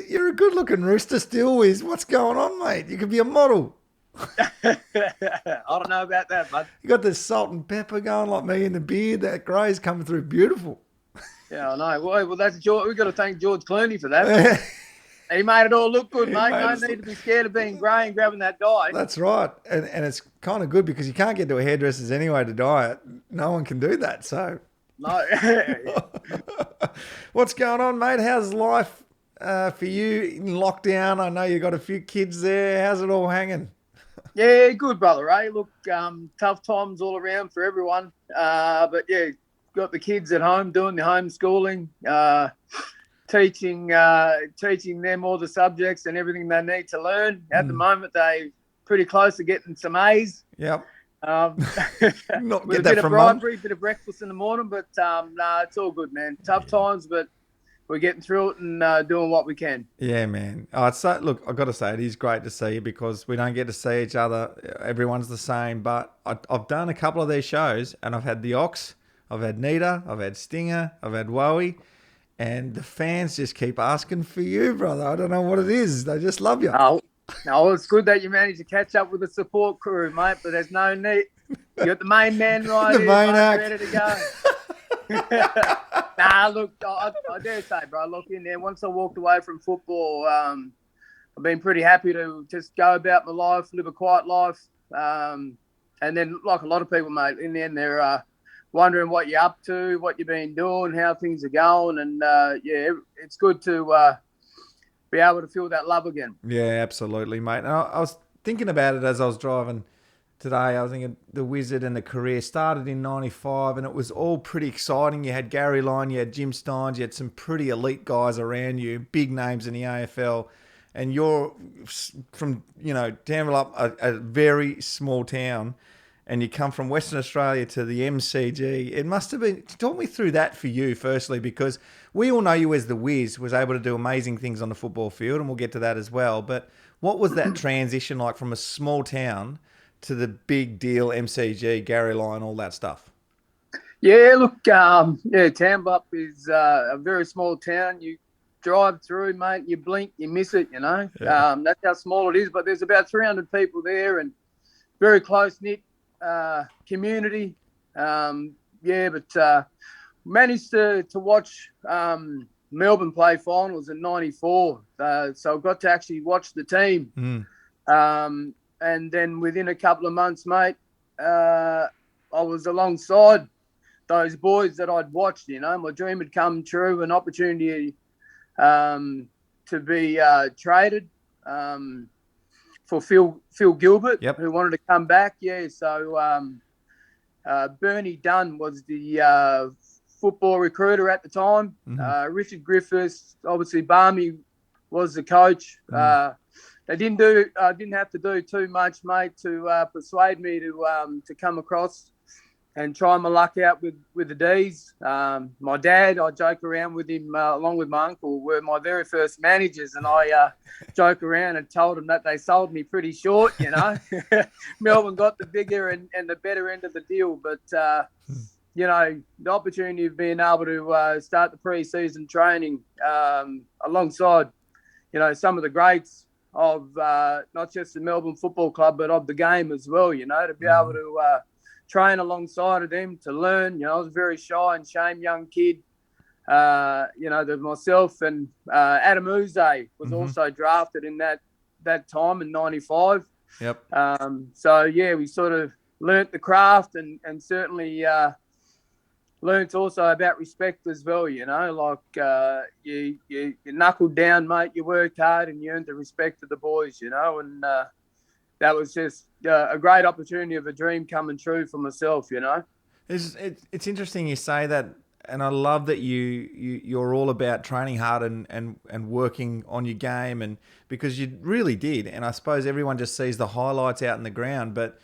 you're a good-looking rooster still, Wiz. What's going on, mate? You could be a model. I don't know about that, bud. You got this salt and pepper going like me in the beard. That grey's coming through beautiful. Yeah, I know. Well, that's George. We've got to thank George Clooney for that. He made it all look good, He mate. made No us need look- to be scared of being grey and grabbing that dye. That's right. And it's kind of good because you can't get to a hairdresser's anyway to dye it. No one can do that. So No. what's going on, mate? How's life for you in lockdown? I know you got a few kids there. How's it all hanging? Yeah, good, brother, eh? Look, tough times all around for everyone. But, yeah, got the kids at home doing the homeschooling, teaching them all the subjects and everything they need to learn. At the moment, they pretty close to getting some A's. Yep. Not With get a that bit of from mum. bribery, bit of breakfast in the morning. But, it's all good, man. Tough times, but we're getting through it and doing what we can. Yeah, man. Oh, it's so, look, I've got to say, it is great to see you because we don't get to see each other. Everyone's the same. But I've done a couple of these shows and I've had the Ox, I've had Nita, I've had Stinger, I've had Wowie. And the fans just keep asking for you, brother. I don't know what it is. They just love you. Oh, no, it's good that you managed to catch up with the support crew, mate, but there's no need. You got the main man right The here, main mate, act. ready to go. Nah, look, I dare say, bro, look in there. Once I walked away from football, I've been pretty happy to just go about my life, live a quiet life. And then, like a lot of people, mate, in the end, they're wondering what you're up to, what you've been doing, how things are going. And, yeah, it's good to be able to feel that love again. Yeah, absolutely, mate. And I was thinking about it as I was driving today. I was thinking the Wizard and the career started in 95 and it was all pretty exciting. You had Gary Lyon, you had Jim Steins, you had some pretty elite guys around you, big names in the AFL. And you're from, Tamworth, a very small town, and you come from Western Australia to the MCG. It must have been, talk me through that for you, firstly, because we all know you as the Wiz, was able to do amazing things on the football field, and we'll get to that as well. But what was that transition like from a small town to the big deal MCG, Gary Lyon, all that stuff? Yeah, look, Tamworth is a very small town. You drive through, mate, you blink, you miss it, Yeah. That's how small it is. But there's about 300 people there and very close-knit community. But managed to watch Melbourne play finals in 94. So I got to actually watch the team. And then within a couple of months, mate, I was alongside those boys that I'd watched. My dream had come true, an opportunity to be traded for Phil Gilbert, Yep. who wanted to come back. Yeah, so Bernie Dunn was the football recruiter at the time. Richard Griffiths, obviously Barmy was the coach. They didn't have to do too much, mate, to persuade me to come across and try my luck out with the D's. My dad, I joke around with him along with my uncle, were my very first managers, and I joke around and told them that they sold me pretty short, Melbourne got the bigger and the better end of the deal, but the opportunity of being able to start the pre-season training alongside, some of the greats of not just the Melbourne Football Club, but of the game as well, to be able to train alongside of them, to learn. I was a very shy and shame young kid. That myself and Adam Uze was also drafted in that time in 95. Yep. We sort of learnt the craft and certainly learnt also about respect as well, you knuckled down, mate, you worked hard and you earned the respect of the boys, and that was just a great opportunity of a dream coming true for myself, It's interesting you say that, and I love that you're all about training hard and working on your game, and because you really did. And I suppose everyone just sees the highlights out in the ground, but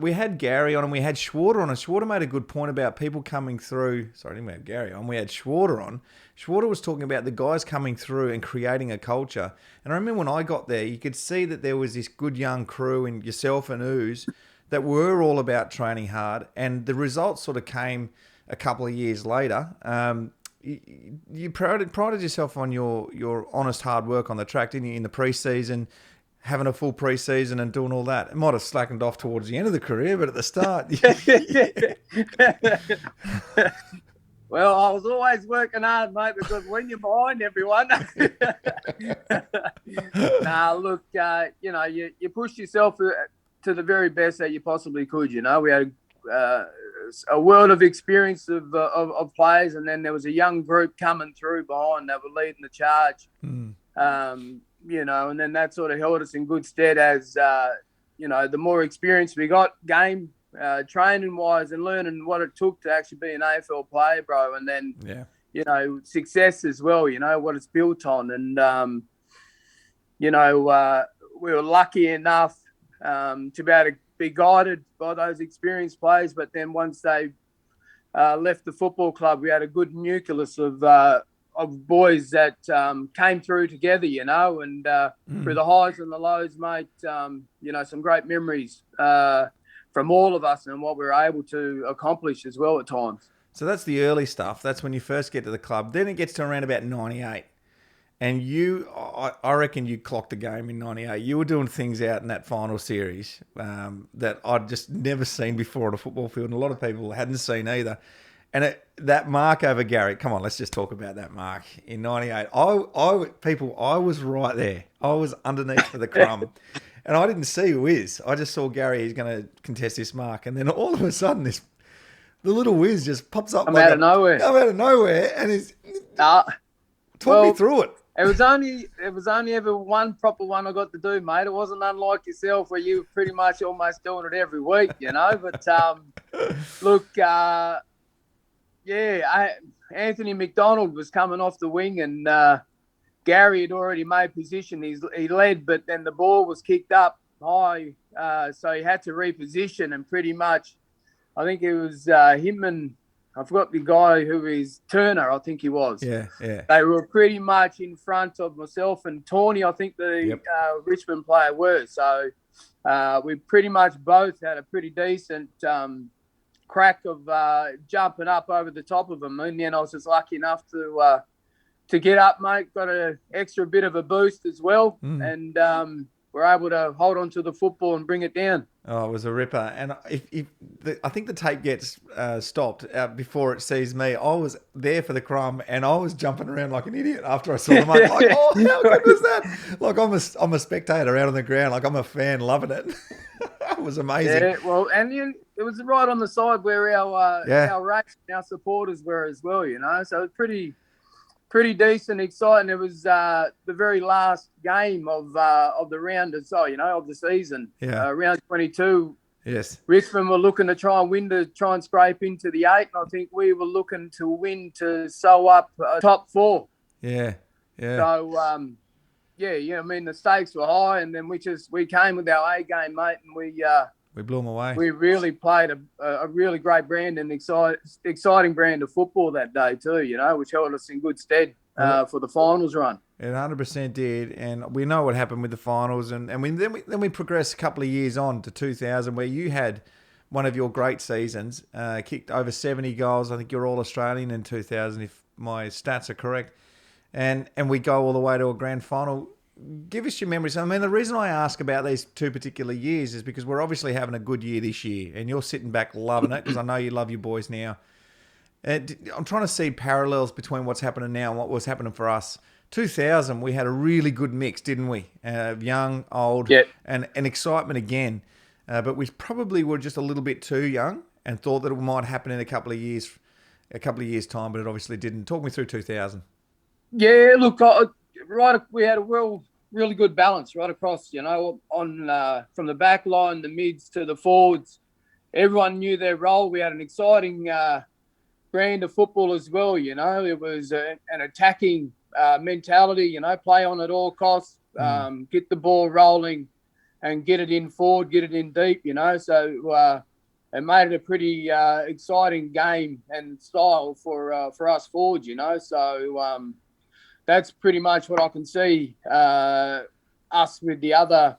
we had Gary on and we had Schwarter on, and Schwarter made a good point about people coming through. Sorry, I didn't have Gary on. We had Schwarter on. Schwarter was talking about the guys coming through and creating a culture. And I remember when I got there, you could see that there was this good young crew, and yourself and Ooze, that were all about training hard. And the results sort of came a couple of years later. you prided yourself on your honest hard work on the track, didn't you, in the pre-season, having a full pre-season and doing all that. It might have slackened off towards the end of the career, but at the start... Well, I was always working hard, mate, because when you're behind everyone... Look, you pushed yourself to the very best that you possibly could, you know. We had a world of experience of players, and then there was a young group coming through behind that were leading the charge. And then that sort of held us in good stead as, the more experience we got, game, training-wise, and learning what it took to actually be an AFL player, bro. And then, success as well, what it's built on. And, we were lucky enough to be able to be guided by those experienced players. But then once they left the football club, we had a good nucleus of boys that came through together, and through the highs and the lows, mate, some great memories from all of us and what we were able to accomplish as well at times. So that's the early stuff. That's when you first get to the club. Then it gets to around about 98. And I reckon you clocked the game in 98. You were doing things out in that final series that I'd just never seen before on a football field, and a lot of people hadn't seen either. And that mark over Gary, come on, let's just talk about that mark in 98. I was right there. I was underneath for the crumb. And I didn't see Wiz. I just saw Gary, he's going to contest this mark. And then all of a sudden, the little Wiz just pops up. I'm out of nowhere. And he's... Talk me through it. It was only ever one proper one I got to do, mate. It wasn't unlike yourself where you were pretty much almost doing it every week, But look, Anthony McDonald was coming off the wing, and Gary had already made position. He led, but then the ball was kicked up high, so he had to reposition, and pretty much, I think it was him and I forgot the guy who is Turner, I think he was. Yeah. They were pretty much in front of myself and Tawny, I think the Richmond player were. So we pretty much both had a pretty decent crack of jumping up over the top of them. And then I was just lucky enough to get up, mate. Got an extra bit of a boost as well. And we're able to hold on to the football and bring it down. Oh, it was a ripper. And I think the tape gets stopped before it sees me. I was there for the crumb, and I was jumping around like an idiot after I saw the mark. Like, oh, how good was that? Like, I'm a spectator out on the ground. Like, I'm a fan loving it. It was amazing. Yeah, well, and it was right on the side where our race and our supporters were as well, So it was pretty decent, exciting. It was the very last game of the round of the season. Yeah. Round 22. Yes. Richmond were looking to try and scrape into the 8, and I think we were looking to win to sew up top 4. Yeah. So, I mean, the stakes were high, and then we came with our A game, mate, and we blew them away. We really played a really great brand and exciting brand of football that day too, which held us in good stead for the finals run. It 100% did, and we know what happened with the finals, and then we progressed a couple of years on to 2000, where you had one of your great seasons, kicked over 70 goals. I think you're all Australian in 2000, if my stats are correct, and we go all the way to a grand final. Give us your memories. I mean, the reason I ask about these two particular years is because we're obviously having a good year this year, and you're sitting back loving it because I know you love your boys now. And I'm trying to see parallels between what's happening now and what was happening for us. 2000, we had a really good mix, didn't we? Young, old, and excitement again. But we probably were just a little bit too young and thought that it might happen in a couple of years time, but it obviously didn't. Talk me through 2000. Yeah, look, we had a really good balance right across, on from the back line, the mids to the forwards. Everyone knew their role. We had an exciting brand of football as well, It was an attacking mentality, play on at all costs, get the ball rolling and get it in forward, get it in deep, So it made it a pretty exciting game and style for us forwards, So that's pretty much what I can see us with the other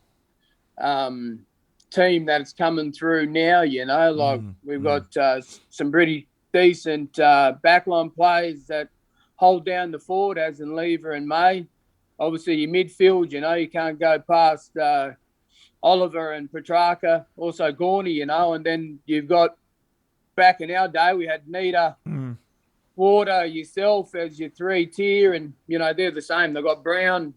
team that's coming through now, Like we've got some pretty decent backline players that hold down the forward, as in Lever and May. Obviously, your midfield, you can't go past Oliver and Petrarca, also Gorney, and then you've got, back in our day, we had Nita, Water, yourself as your 3-tier, and, they're the same. They've got Brown,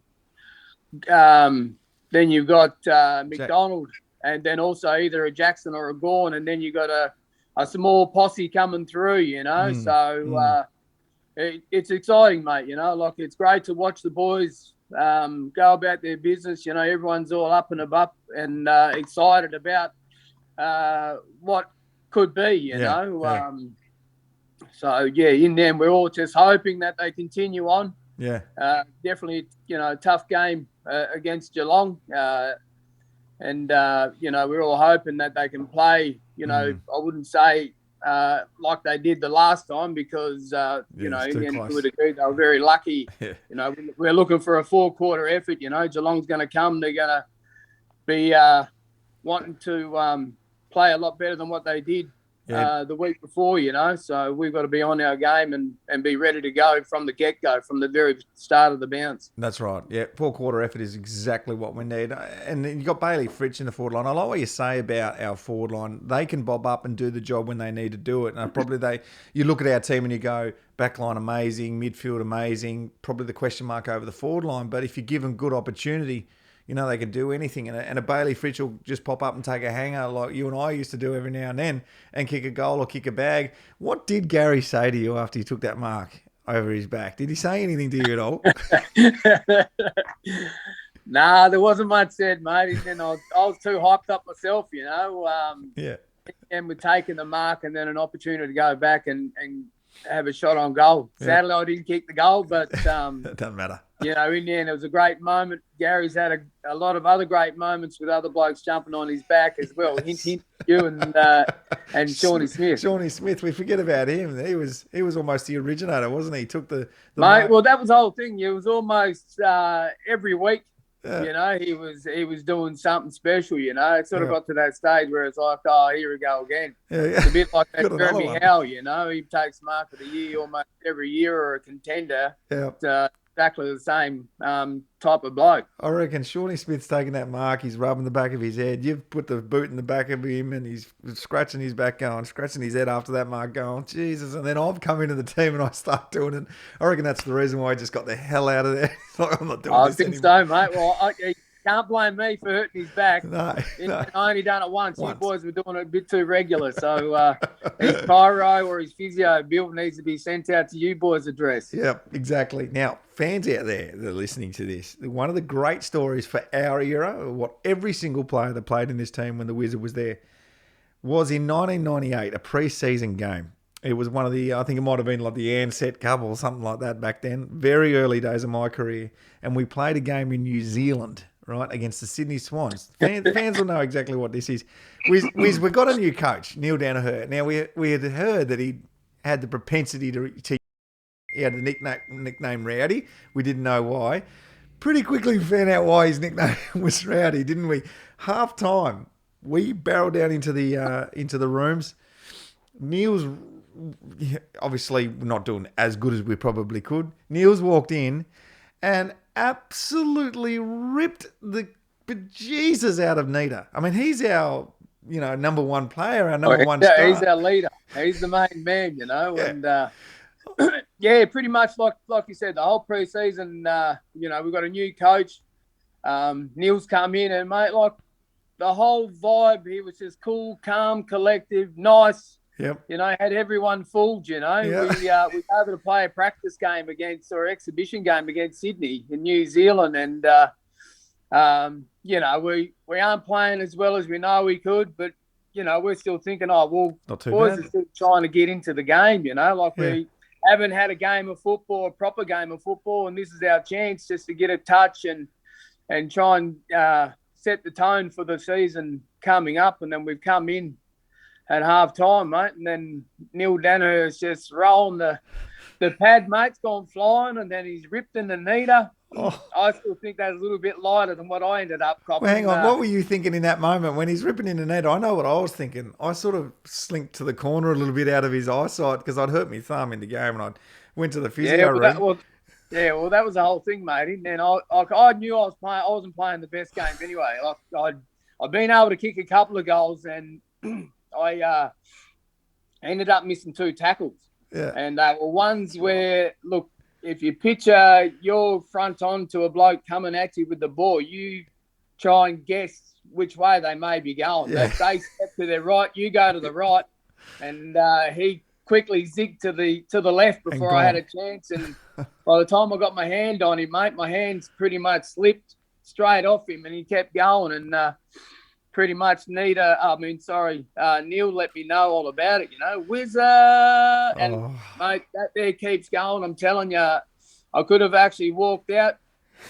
then you've got McDonald, and then also either a Jackson or a Gorn, and then you've got a small posse coming through, So it's exciting, mate, Like, it's great to watch the boys go about their business. Everyone's all up and up and excited about what could be, you know. Yeah. So, in them, we're all just hoping that they continue on. Yeah. Definitely, a tough game against Geelong. And, we're all hoping that they can play, I wouldn't say like they did the last time because, in the end, to a degree, they were very lucky. Yeah. We're looking for a 4-quarter effort. Geelong's going to come. They're going to be wanting to play a lot better than what they did the week before, So we've got to be on our game and be ready to go from the get-go, from the very start of the bounce. That's right. Yeah, 4-quarter effort is exactly what we need. And you've got Bailey Fritsch in the forward line. I like what you say about our forward line. They can bob up and do the job when they need to do it. And you look at our team and you go, back line amazing, midfield amazing, probably the question mark over the forward line. But if you give them good opportunity, they can do anything. And a Bailey Fritsch will just pop up and take a hanger like you and I used to do every now and then and kick a goal or kick a bag. What did Gary say to you after he took that mark over his back? Did he say anything to you at all? Nah, there wasn't much said, mate. And I was too hyped up myself, Yeah. And we're taking the mark and then an opportunity to go back and have a shot on goal. Sadly, I didn't kick the goal, but it doesn't matter. In the end, it was a great moment. Gary's had a lot of other great moments with other blokes jumping on his back as well. Hint, you and Shawnee Smith. Shawnee Smith, we forget about him. He was almost the originator, wasn't he? He took the mate. Mark. Well, that was the whole thing. It was almost every week. Yeah. He was doing something special. It sort of got to that stage where it's like, oh, here we go again. Yeah. It's a bit like that Jeremy Howe. He takes mark of the year almost every year or a contender. Yeah. Exactly the same type of bloke. I reckon Shawnee Smith's taking that mark. He's rubbing the back of his head. You've put the boot in the back of him and he's scratching his back scratching his head after that mark going, Jesus. And then I've come into the team and I start doing it. I reckon that's the reason why I just got the hell out of there. Like, I'm not doing this anymore. I think so, mate. Well, you can't blame me for hurting his back. No. I only done it once. You boys were doing it a bit too regular. So his chiro or his physio bill needs to be sent out to you boys' address. Yeah, exactly. Now, fans out there that are listening to this, one of the great stories for our era, what every single player that played in this team when the Wizard was there, was in 1998, a pre-season game. It was one of the, I think it might have been like the Ansett Cup or something like that back then. Very early days of my career. And we played a game in New Zealand, right, against the Sydney Swans. Fans will know exactly what this is. We've got a new coach, Neil Danaher. Now, we had heard that he had the propensity to he had the nickname Rowdy. We didn't know why. Pretty quickly we found out why his nickname was Rowdy, didn't we? Half time, we barreled down into the rooms. Neil's obviously not doing as good as we probably could. Neil's walked in and absolutely ripped the bejesus out of Nita. I mean, he's our number one player, our number one star. He's our leader. He's the main man, Yeah. And pretty much like you said, the whole pre-season, we've got a new coach. Neil's come in and, mate, like the whole vibe, he was just cool, calm, collective, nice. Yep. Had everyone fooled, Yeah. We were able to play a practice game exhibition game against Sydney in New Zealand. And, we aren't playing as well as we know we could, but, we're still thinking, boys are still trying to get into the game, we haven't had a game of football, a proper game of football, and this is our chance just to get a touch and try and set the tone for the season coming up. And then we've come in at half time, mate, and then Neil Danaher is just rolling the pad, mate's gone flying, and then he's ripped in the Nita. Oh. I still think that's a little bit lighter than what I ended up copping. Well, hang on, what were you thinking in that moment when he's ripping in the Nita? I know what I was thinking. I sort of slinked to the corner a little bit out of his eyesight because I'd hurt my thumb in the game and I'd Went to the Yeah, physio well, room. that was the whole thing, mate. And then I knew I was playing. I wasn't playing the best game anyway. I'd been able to kick a couple of goals, and I ended up missing 2 tackles. Yeah. And they were ones where, look, if you picture your front on to a bloke coming at you with the ball, you try and guess which way they may be going. Yeah. If they step to their right, you go to the right, and he quickly zigged to the left before I had a chance. And by the time I got my hand on him, mate, my hands pretty much slipped straight off him, and he kept going. And pretty much Neil let me know all about it, Wizard. And, mate, that there keeps going. I'm telling you, I could have actually walked up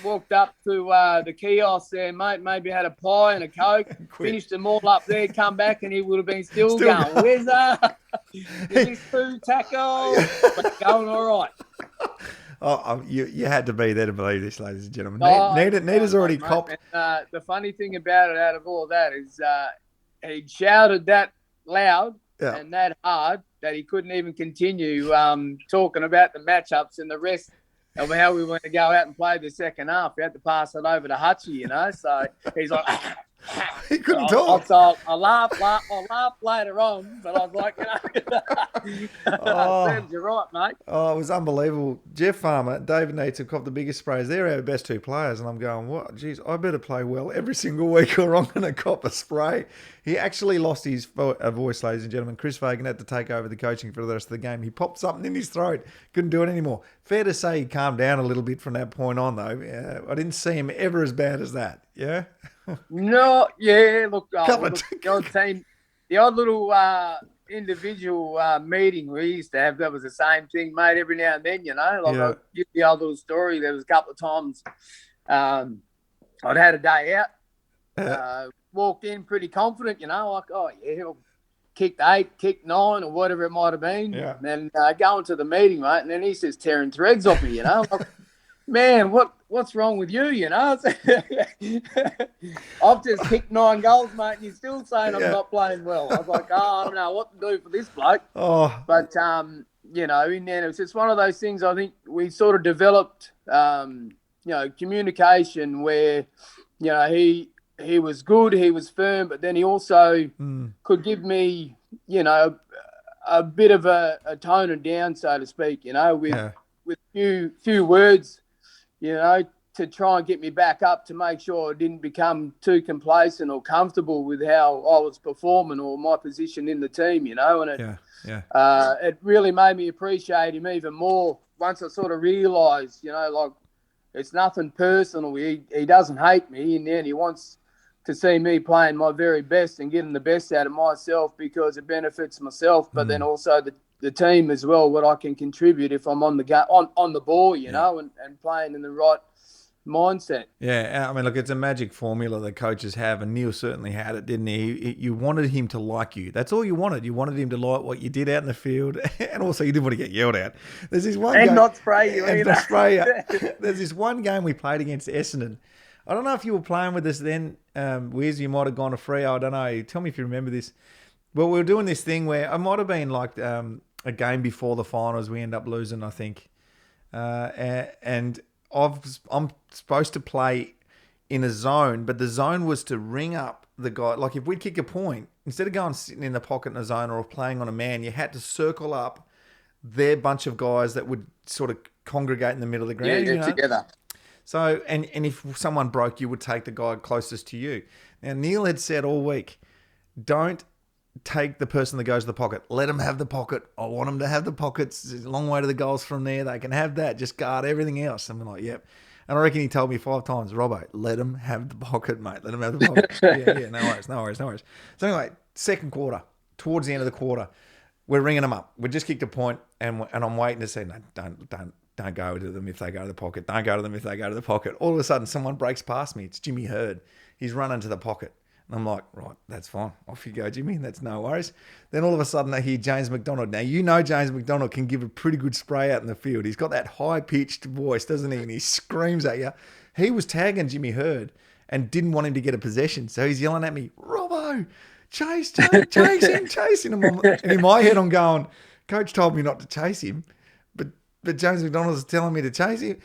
to the kiosk there, mate, maybe had a pie and a Coke, finished them all up there, come back, and he would have been still going, Wizard. You missed 2 tackles, but going all right. You had to be there to believe this, ladies and gentlemen. Oh, Nita's already copped. And, the funny thing about it, out of all that, is he shouted that loud and that hard that he couldn't even continue talking about the matchups and the rest of how we were going to go out and play the second half. We had to pass it over to Hutchie, So he's like... He couldn't talk. So I laughed later on, but I was like, Sam's, you're right, mate. Oh, it was unbelievable. Jeff Farmer, David Neitz have copped the biggest sprays. They're our best 2 players, and I'm going, what? Geez, I better play well every single week or I'm going to cop a spray. He actually lost his voice, ladies and gentlemen. Chris Fagan had to take over the coaching for the rest of the game. He popped something in his throat. Couldn't do it anymore. Fair to say he calmed down a little bit from that point on, though. I didn't see him ever as bad as that. Yeah? No, yeah, look, the odd little individual meeting we used to have, that was the same thing, mate, every now and then, I'll give the old little story. There was a couple of times I'd had a day out, walked in pretty confident, like, I'll kicked 8, kicked 9, or whatever it might have been. Yeah. And going to the meeting, mate, and then he says tearing threads off me, Like, man, what's wrong with you, I've just kicked 9 goals, mate, and you're still saying I'm not playing well. I was like, I don't know what to do for this bloke. But, in the end, it's just one of those things. I think we sort of developed, communication where, he was good, he was firm, but then he also could give me, a bit of a toning down, so to speak, with few words, to try and get me back up, to make sure I didn't become too complacent or comfortable with how I was performing or my position in the team, and it really made me appreciate him even more once I sort of realised, like, it's nothing personal. He doesn't hate me, and then he wants to see me playing my very best and getting the best out of myself because it benefits myself, but then also the team as well, what I can contribute if I'm on the ball, and playing in the right mindset. Yeah, I mean, look, it's a magic formula that coaches have, and Neil certainly had it, didn't he? You wanted him to like you. That's all you wanted. You wanted him to like what you did out in the field, and also you didn't want to get yelled at. There's this one game, not spray you either. Not spray you. There's this one game we played against Essendon. I don't know if you were playing with us then, Wiz. You might have gone to Freo. I don't know. Tell me if you remember this. But we were doing this thing where I might have been like a game before the finals. We end up losing, I think. And I'm supposed to play in a zone, but the zone was to ring up the guy. Like if we'd kick a point, instead of going sitting in the pocket in a zone or playing on a man, you had to circle up their bunch of guys that would sort of congregate in the middle of the ground. Yeah, together. So, and if someone broke, you would take the guy closest to you. Now, Neil had said all week, don't take the person that goes to the pocket. Let them have the pocket. I want them to have the pockets. There's a long way to the goals from there. They can have that. Just guard everything else. I'm like, yep. And I reckon he told me 5 times, Robbo, let them have the pocket, mate. Let them have the pocket. yeah, no worries. So anyway, second quarter, towards the end of the quarter, we're ringing them up. We just kicked a point, and I'm waiting to say, no, don't go to them if they go to the pocket. Don't go to them if they go to the pocket. All of a sudden, someone breaks past me. It's Jimmy Hurd. He's running to the pocket. And I'm like, right, that's fine. Off you go, Jimmy. That's no worries. Then all of a sudden, I hear James McDonald. Now, James McDonald can give a pretty good spray out in the field. He's got that high-pitched voice, doesn't he? And he screams at you. He was tagging Jimmy Hurd and didn't want him to get a possession. So he's yelling at me, Robbo, chase him. And in my head, I'm going, Coach told me not to chase him. But but James McDonald was telling me to chase him.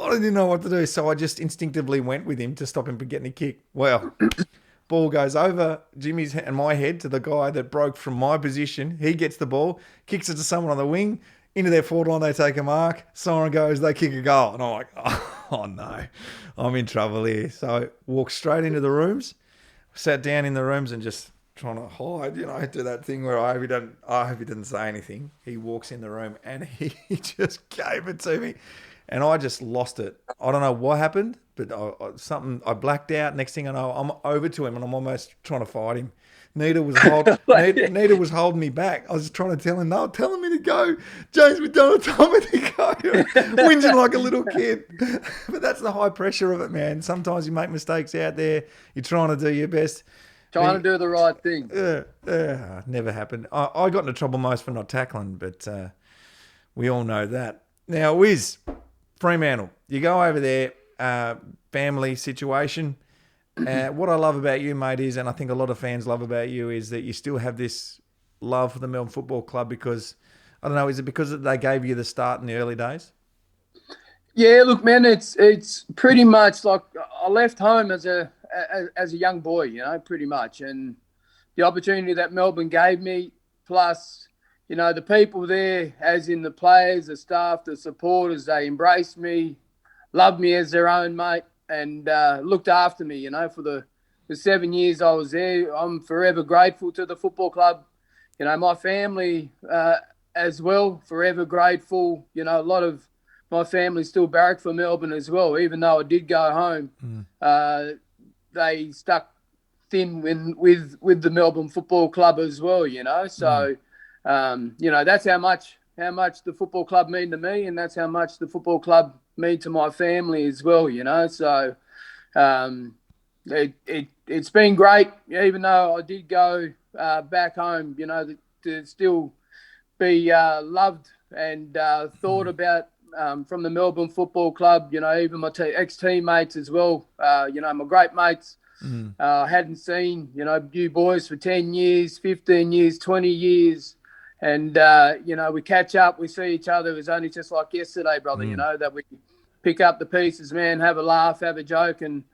I didn't know what to do, so I just instinctively went with him to stop him from getting a kick. Well, ball goes over Jimmy's and my head to the guy that broke from my position. He gets the ball, kicks it to someone on the wing. Into their forward line, they take a mark. Siren goes, they kick a goal. And I'm like, oh no, I'm in trouble here. So I walked straight into the rooms, sat down in the rooms and just trying to hide, do that thing where I hope he didn't say anything. He walks in the room and he just gave it to me. And I just lost it. I don't know what happened, but I blacked out. Next thing I know, I'm over to him and I'm almost trying to fight him. Nita was holding me back. I was just trying to tell him, no, telling me to go. James McDonald told me to go. Whinging like a little kid. But that's the high pressure of it, man. Sometimes you make mistakes out there. You're trying to do your best. Trying to do the right thing. Never happened. I got into trouble most for not tackling, but we all know that. Now, Wiz, Fremantle, you go over there, family situation. What I love about you, mate, is, and I think a lot of fans love about you, is that you still have this love for the Melbourne Football Club because, I don't know, is it because they gave you the start in the early days? Yeah, look, man, it's pretty much like I left home as a young boy, pretty much. And the opportunity that Melbourne gave me, plus, the people there, as in the players, the staff, the supporters, they embraced me, loved me as their own mate, and looked after me, for the 7 years I was there. I'm forever grateful to the football club. My family as well, forever grateful. A lot of my family still barrack for Melbourne as well, even though I did go home. They stuck thin with the Melbourne Football Club as well, So, that's how much the football club mean to me, and that's how much the football club mean to my family as well, So it's been great, even though I did go back home, to still be loved and thought about from the Melbourne Football Club, even my ex-teammates as well, my great mates. I hadn't seen, you boys for 10 years, 15 years, 20 years. And, we catch up, we see each other. It was only just like yesterday, brother, that we pick up the pieces, man, have a laugh, have a joke, and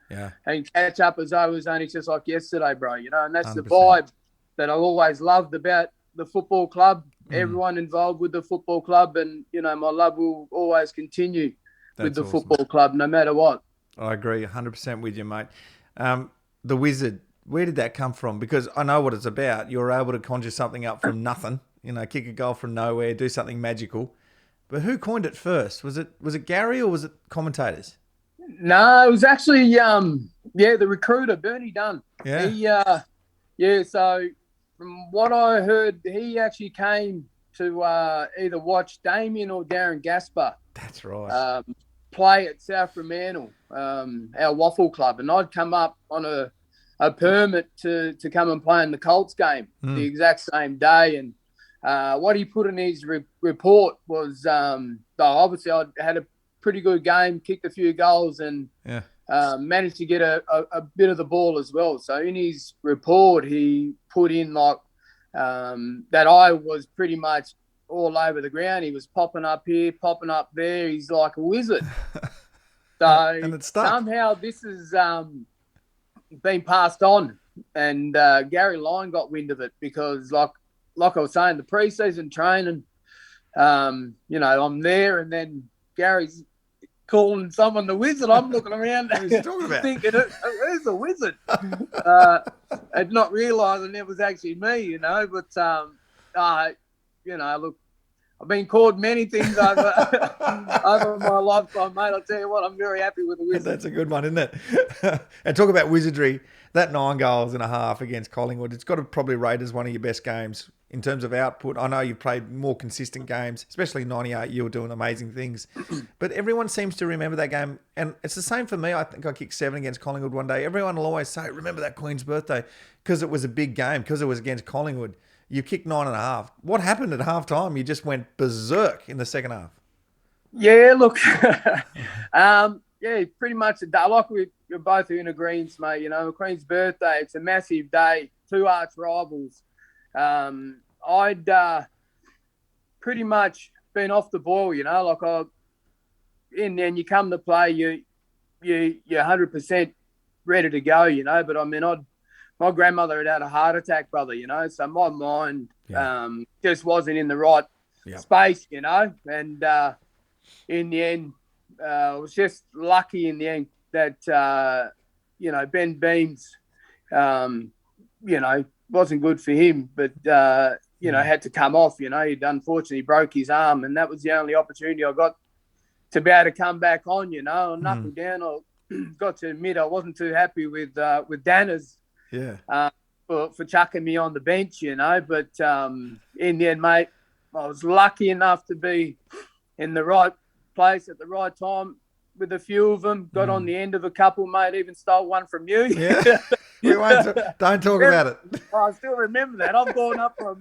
catch up as though it was only just like yesterday, bro, and that's 100%. The vibe that I've always loved about the football club, everyone involved with the football club, and, my love will always continue with the football club no matter what. I agree 100% with you, mate. The Wizard, where did that come from? Because I know what it's about. You're able to conjure something up from nothing, kick a goal from nowhere, do something magical. But who coined it first? Was it Gary or was it commentators? No, it was actually the recruiter, Bernie Dunn. Yeah. So from what I heard, he actually came to either watch Damien or Darren Gasper. That's right. Play at South Fremantle, our waffle club, and I'd come up on a permit to come and play in the Colts game the exact same day. And what he put in his report was obviously I had a pretty good game, kicked a few goals, and managed to get a bit of the ball as well. So in his report, he put in that I was pretty much all over the ground. He was popping up here, popping up there. He's like a wizard. So and it's stuck. Somehow this has been passed on, and Gary Lyon got wind of it because, like I was saying, the pre-season training, I'm there, and then Gary's calling someone the wizard. I'm looking around thinking, who's the wizard? And not realising it was actually me, but look, I've been called many things over my lifetime, mate. I'll tell you what, I'm very happy with the wizard. That's a good one, isn't it? And talk about wizardry, that 9 goals and a half against Collingwood, it's got to probably rate as one of your best games in terms of output. I know you've played more consistent games, especially 98, you were doing amazing things. But everyone seems to remember that game. And it's the same for me. I think I kicked 7 against Collingwood one day. Everyone will always say, remember that Queen's birthday, because it was a big game, because it was against Collingwood. You kicked 9.5. What happened at halftime? You just went berserk in the second half. Yeah, look, pretty much a day. Like we're both in agreement, mate. Queen's birthday, it's a massive day, 2 arch rivals. I'd pretty much been off the ball, you know. Like in the end, you come to play, you're 100% ready to go, you know. But I mean, my grandmother had a heart attack, brother, you know. So my mind just wasn't in the right space, you know. And in the end, I was just lucky in the end that you know, Ben Beams, you know, wasn't good for him, but you know, had to come off. You know, he'd unfortunately broke his arm, and that was the only opportunity I got to be able to come back on. You know, and knuckle down. I got to admit I wasn't too happy with Danners, for chucking me on the bench. You know, but in the end, mate, I was lucky enough to be in the right place at the right time with a few of them. Got on the end of a couple, mate. Even stole one from you. Yeah. We won't. Don't talk about it. I still remember that. I've gone up for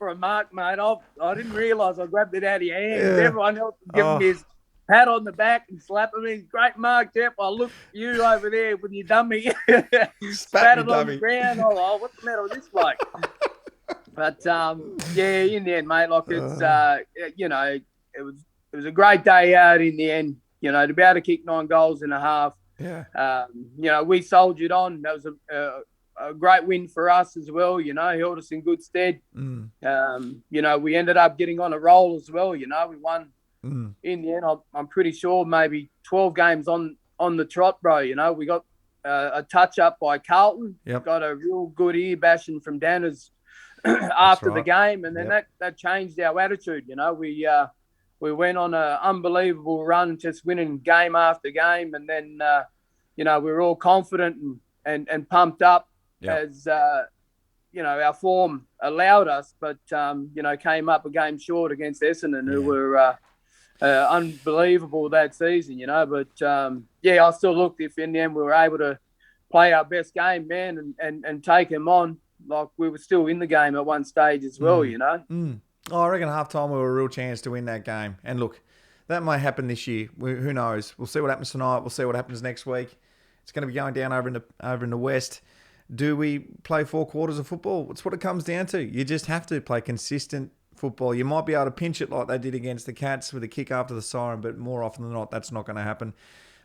a mark, mate. I didn't realise I grabbed it out of your hands. Yeah. Everyone else was giving me his pat on the back and slapping me. Great mark, Jeff. I looked at you over there with your dummy. Spat it on the ground. Oh, what's the matter with this bloke? But yeah, in the end, mate, like it's you know, it was a great day out in the end. You know, to be able to kick 9 goals in a half. Yeah. You know, we soldiered on. That was a great win for us as well. You know, held us in good stead. You know, we ended up getting on a roll as well. You know, we won in the end. I'm pretty sure maybe 12 games on the trot, bro. You know, we got a touch up by Carlton. Got a real good ear bashing from Danners after the game, and then that changed our attitude. You know, we went on an unbelievable run, just winning game after game. And then, you know, we were all confident and pumped up as, you know, our form allowed us. But, you know, came up a game short against Essendon, who were unbelievable that season, you know. But, I still looked if in the end we were able to play our best game, man, and take them on. Like we were still in the game at one stage as well, you know. Oh, I reckon half-time we were a real chance to win that game. And look, that may happen this year. Who knows? We'll see what happens tonight. We'll see what happens next week. It's going to be going down over in the West. Do we play 4 quarters of football? It's what it comes down to. You just have to play consistent football. You might be able to pinch it like they did against the Cats with a kick after the siren, but more often than not, that's not going to happen.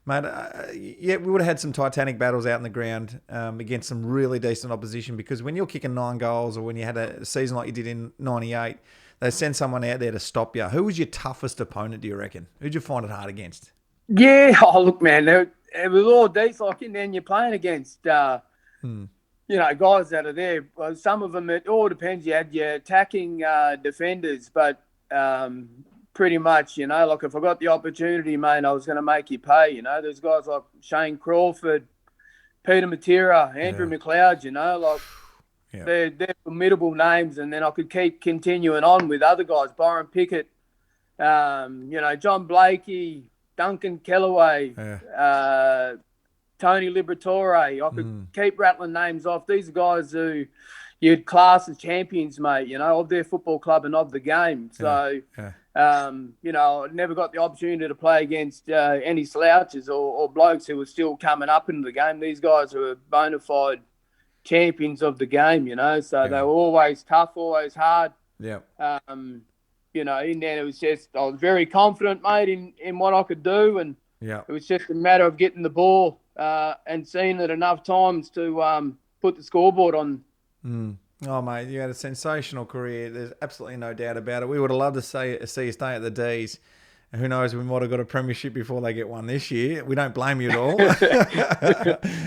Mate, we would have had some titanic battles out in the ground against some really decent opposition, because when you're kicking 9 goals, or when you had a season like you did in 98, they send someone out there to stop you. Who was your toughest opponent, do you reckon? Who'd you find it hard against? Yeah, look, man, it was all decent. Like, and then you're playing against, you know, guys that are there. Well, some of them, it all depends. You had your attacking defenders, but pretty much, you know, like if I got the opportunity, mate, I was going to make you pay. You know, there's guys like Shane Crawford, Peter Matera, Andrew McLeod, you know, like they're formidable names. And then I could keep continuing on with other guys, Byron Pickett, you know, John Blakey, Duncan Kellaway, Tony Liberatore. I could keep rattling names off. These are guys who you'd class as champions, mate, you know, of their football club and of the game. So, you know, I never got the opportunity to play against any slouches or blokes who were still coming up into the game. These guys were bona fide champions of the game, you know. So they were always tough, always hard. Yeah. You know, in there it was just, I was very confident, mate, in what I could do. And it was just a matter of getting the ball and seeing it enough times to put the scoreboard on. Oh, mate, you had a sensational career. There's absolutely no doubt about it. We would have loved to see you stay at the D's. Who knows, we might have got a premiership before they get one this year. We don't blame you at all.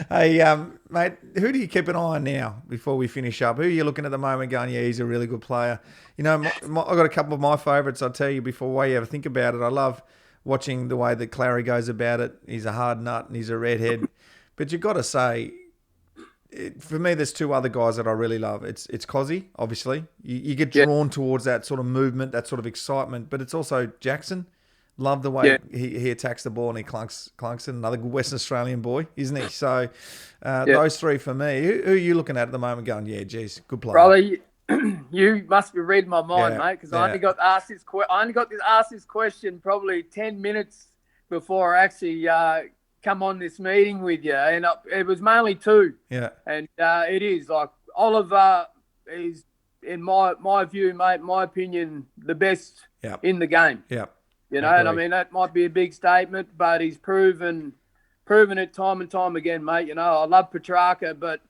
Hey, mate, who do you keep an eye on now before we finish up? Who are you looking at the moment going, yeah, he's a really good player? You know, I've got a couple of my favourites, I'll tell you, before you ever think about it. I love watching the way that Clary goes about it. He's a hard nut and he's a redhead. But you've got to say, for me, there's 2 other guys that I really love. It's Cozzy, obviously. You get drawn towards that sort of movement, that sort of excitement. But it's also Jackson. Love the way he attacks the ball and he clunks it. Another good Western Australian boy, isn't he? So those 3 for me. Who are you looking at the moment going, yeah, geez, good player? Brother, you must be reading my mind, mate, because I only got asked this question probably 10 minutes before I actually come on this meeting with you. And it was mainly 2. Yeah. And it is like Oliver is in my view, mate, my opinion, the best Yep. in the game. Yep. You know, and I mean, that might be a big statement, but he's proven it time and time again, mate. You know, I love Petrarca, but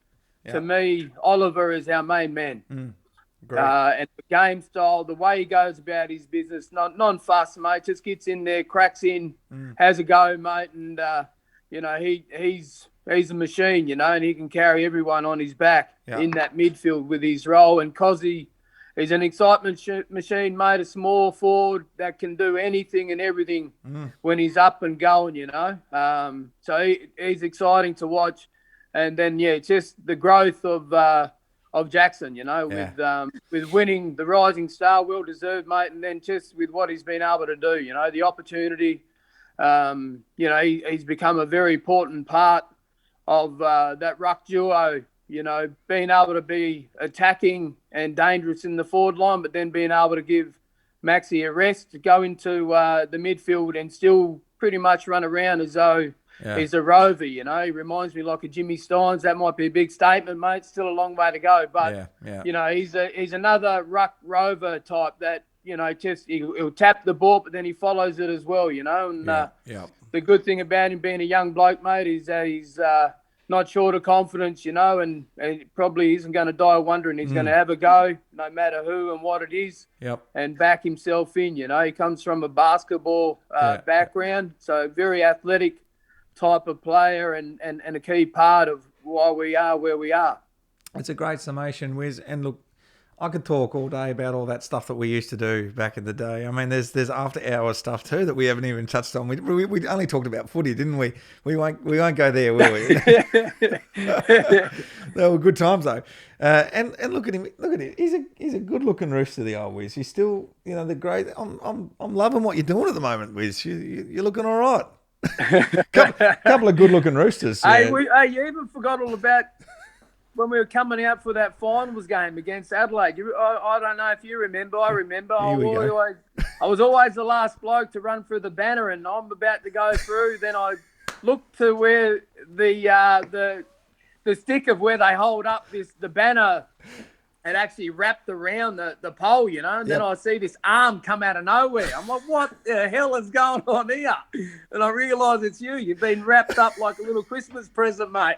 to me, Oliver is our main man. And the game style, the way he goes about his business, non-fuss, mate, just gets in there, cracks in, has a go, mate, and, you know, he's a machine, you know, and he can carry everyone on his back in that midfield with his role. And Cozzy is an excitement machine, mate, a small forward that can do anything and everything when he's up and going, you know. So he's exciting to watch. And then, just the growth of Jackson, you know, with winning the Rising Star, well deserved, mate, and then just with what he's been able to do, you know, the opportunity, you know, he's become a very important part of that ruck duo, you know, being able to be attacking and dangerous in the forward line, but then being able to give Maxi a rest to go into the midfield and still pretty much run around as though he's a rover, you know. He reminds me like a Jimmy Steins. That might be a big statement, mate. Still a long way to go. But, you know, he's another ruck rover type that, you know, just he'll tap the ball, but then he follows it as well, you know. And the good thing about him being a young bloke, mate, is that he's not short of confidence, you know, and probably isn't going to die wondering. He's going to have a go, no matter who and what it is, and back himself in, you know. He comes from a basketball background, so very athletic type of player and a key part of why we are where we are. It's a great summation, Wiz. And look, I could talk all day about all that stuff that we used to do back in the day. I mean, there's after hours stuff too that we haven't even touched on. We only talked about footy, didn't we? We won't go there, will we? They were good times though. And look at him. He's a good looking rooster, the old Wiz. He's still, you know, the great. I'm loving what you're doing at the moment, Wiz. You're looking all right. couple of good looking roosters. Hey, you even forgot all about when we were coming out for that finals game against Adelaide. I don't know if you remember. I remember. I was always the last bloke to run through the banner, and I'm about to go through. Then I looked to where the stick of where they hold up the banner had actually wrapped around the pole, you know, and then I see this arm come out of nowhere. I'm like, what the hell is going on here? And I realise it's you. You've been wrapped up like a little Christmas present, mate,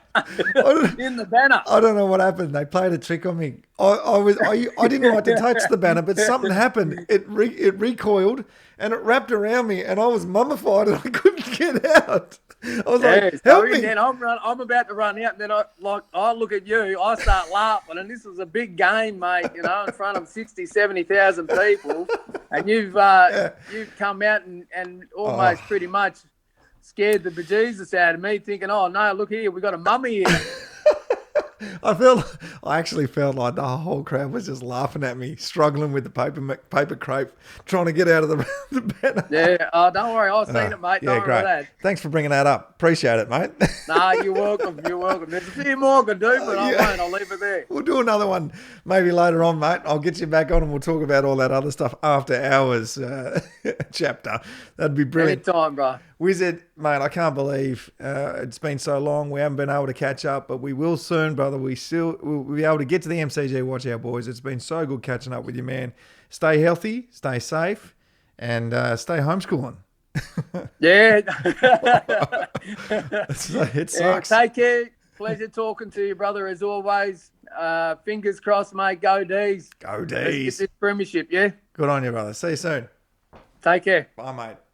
in the banner. I don't know what happened. They played a trick on me. I didn't like to touch the banner, but something happened. It recoiled and it wrapped around me, and I was mummified and I couldn't get out. I was like, help me. Then I'm about to run out, and then I look at you, I start laughing, and this was a big game, mate, you know, in front of 60, 70,000 people, and you've come out and almost pretty much scared the bejesus out of me, thinking, oh no, look here, we got a mummy here. I actually felt like the whole crowd was just laughing at me, struggling with the paper crepe, trying to get out of the banner. Yeah, don't worry, I've seen it, mate. Don't worry about that. Thanks for bringing that up. Appreciate it, mate. Nah, you're welcome. There's a few more I can do, but I won't. I'll leave it there. We'll do another one maybe later on, mate. I'll get you back on and we'll talk about all that other stuff after hours chapter. That'd be brilliant. Anytime, bro. Wizard, mate, I can't believe it's been so long. We haven't been able to catch up, but we will soon, brother. We'll be able to get to the MCG. Watch our boys. It's been so good catching up with you, man. Stay healthy, stay safe, and stay homeschooling. Yeah. It sucks. Take care. Pleasure talking to you, brother, as always. Fingers crossed, mate. Go D's. Go D's. Let's get this premiership, yeah? Good on you, brother. See you soon. Take care. Bye, mate.